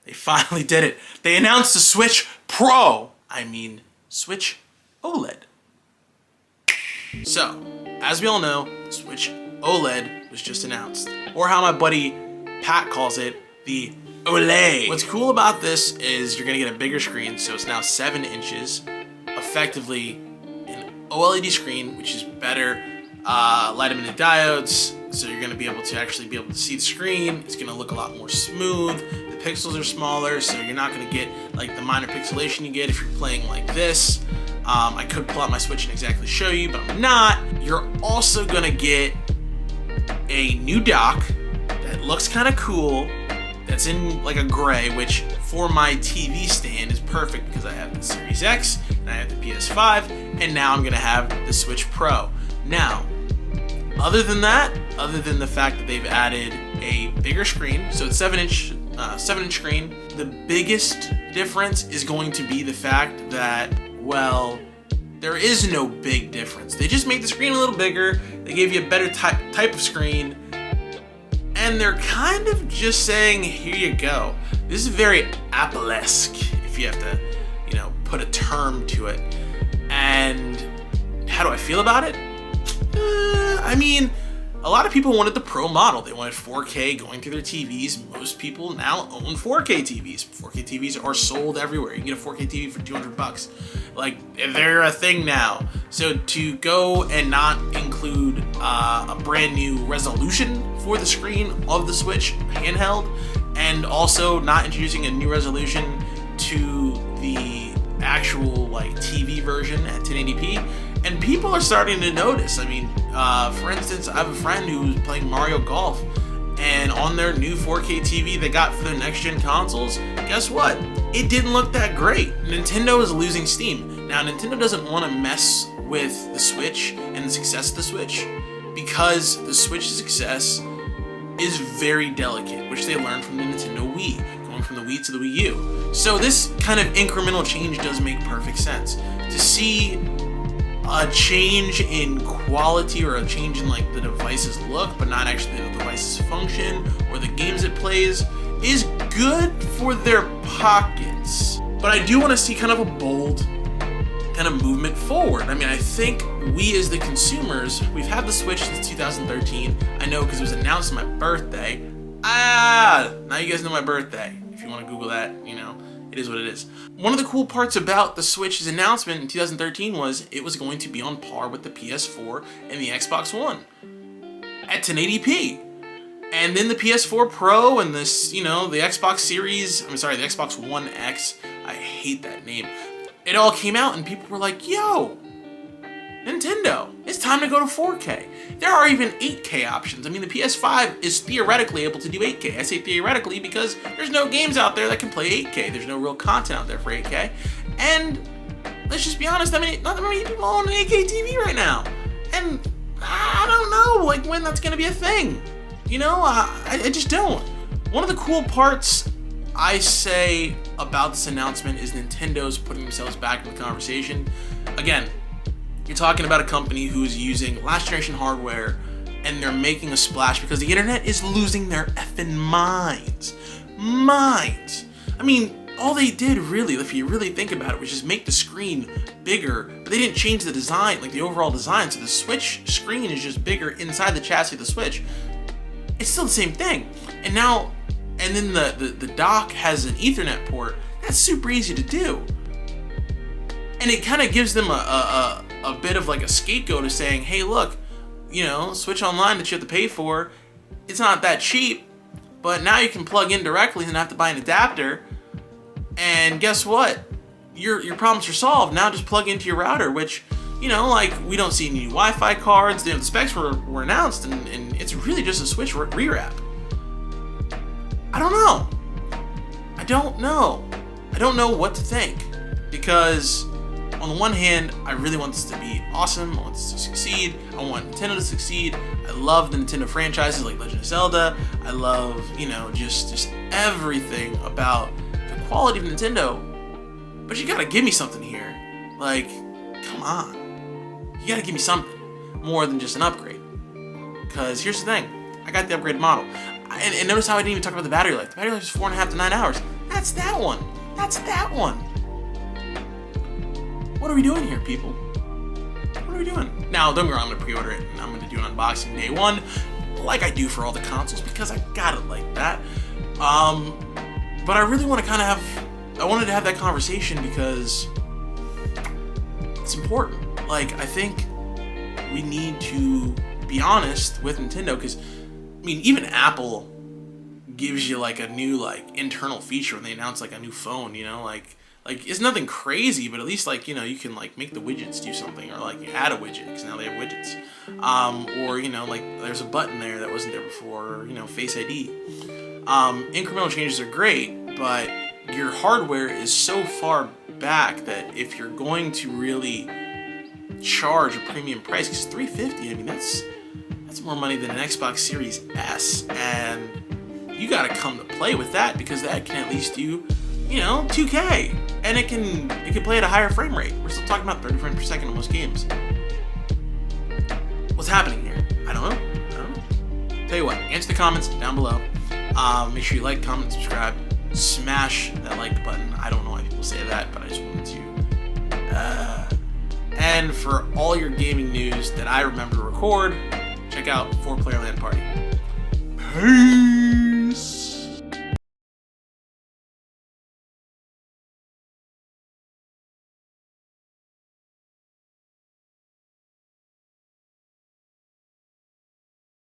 They finally did it. They announced the Switch Pro. I mean, Switch OLED. So, as we all know, Switch OLED was just announced. Or how my buddy Pat calls it, the OLED. What's cool about this is you're gonna get a bigger screen, so it's now 7 inches, effectively an OLED screen, which is better light emitting diodes, so you're gonna be able to see the screen. It's gonna look a lot more smooth. The pixels are smaller, so you're not gonna get like the minor pixelation you get if you're playing like this. I could pull out my Switch and exactly show you, but I'm not. You're also gonna get a new dock that looks kind of cool, that's in like a gray, which for my TV stand is perfect because I have the Series X and I have the PS5, and now I'm gonna have the Switch Pro. Now, other than the fact that they've added a bigger screen, so it's 7-inch screen, the biggest difference is going to be the fact that, well, there is no big difference. They just made the screen a little bigger, they gave you a better type of screen, and they're kind of just saying, here you go. This is very Apple-esque, if you have to, put a term to it. And how do I feel about it? I mean, a lot of people wanted the Pro model. They wanted 4K going through their TVs. Most people now own 4K TVs. 4K TVs are sold everywhere. You can get a 4K TV for $200. Like, they're a thing now. So to go and not include a brand new resolution for the screen of the Switch handheld, and also not introducing a new resolution to the actual TV version at 1080p, and people are starting to notice. I mean, for instance, I have a friend who's playing Mario Golf, and on their new 4K TV they got for their next-gen consoles, guess what? It didn't look that great. Nintendo is losing steam. Now, Nintendo doesn't want to mess with the Switch and the success of the Switch, because the Switch's success is very delicate, which they learned from the Nintendo Wii, going from the Wii to the Wii U. So this kind of incremental change does make perfect sense. To see a change in quality or a change in the device's look, but not actually the device's function or the games it plays, is good for their pockets. But I do want to see kind of a bold kind of movement forward. I mean, I think we as the consumers, we've had the Switch since 2013. I know because it was announced on my birthday. Now you guys know my birthday. If you want to Google that, it is what it is. One of the cool parts about the Switch's announcement in 2013 was it was going to be on par with the PS4 and the Xbox One at 1080p. And then the PS4 Pro and this, the Xbox the Xbox One X, I hate that name. It all came out and people were like, yo, Nintendo, it's time to go to 4K. There are even 8K options. I mean, the PS5 is theoretically able to do 8K. I say theoretically because there's no games out there that can play 8K. There's no real content out there for 8K. And let's just be honest, not that many people own an 8K TV right now. And I don't know, when that's gonna be a thing. I just don't. One of the cool parts I say about this announcement is Nintendo's putting themselves back in the conversation. Again, you're talking about a company who's using last generation hardware, and they're making a splash because the internet is losing their effing minds. I mean, all they did really, if you really think about it, was just make the screen bigger, but they didn't change the design, the overall design. So the Switch screen is just bigger inside the chassis of the Switch. It's still the same thing. And then the dock has an Ethernet port. That's super easy to do. And it kind of gives them a bit of a scapegoat of saying, hey, look, Switch Online that you have to pay for, it's not that cheap, but now you can plug in directly and not have to buy an adapter. And guess what? Your problems are solved. Now just plug into your router, which, we don't see any new Wi-Fi cards. The specs were announced, and it's really just a Switch rewrap. I don't know what to think, because on the one hand, I really want this to be awesome. I want this to succeed. I want Nintendo to succeed. I love the Nintendo franchises like Legend of Zelda. I love, just everything about the quality of Nintendo. But you gotta give me something here. Come on. You gotta give me something more than just an upgrade. Because here's the thing. I got the upgraded model. And notice how I didn't even talk about the battery life. The battery life is 4.5 to 9 hours. That's that one. That's that one. What are we doing here, people? What are we doing? Now, don't get me wrong, I'm gonna pre-order it and I'm gonna do an unboxing day one, like I do for all the consoles, because I got it like that. But I really want to kind of have, I wanted to have that conversation because it's important. Like, I think we need to be honest with Nintendo, because, I mean, even Apple gives you, like, a new, like, internal feature when they announce, like, a new phone, you know? Like, it's nothing crazy, but at least, like, you know, you can, like, make the widgets do something, or, like, add a widget, because now they have widgets. Or, you know, like, there's a button there that wasn't there before, or, you know, Face ID. Incremental changes are great, but your hardware is so far back that if you're going to really charge a premium price, because $350, I mean, that's more money than an Xbox Series S, and you gotta come to play with that, because that can at least do, you know, 2K, and it can play at a higher frame rate. We're still talking about 30 frames per second on most games. What's happening here? I don't know. Tell you what, answer the comments down below. Make sure you like, comment, subscribe, smash that like button. I don't know why people say that, but I just wanted to. And for all your gaming news that I remember to record, check out 4Player LAN Party. Peace!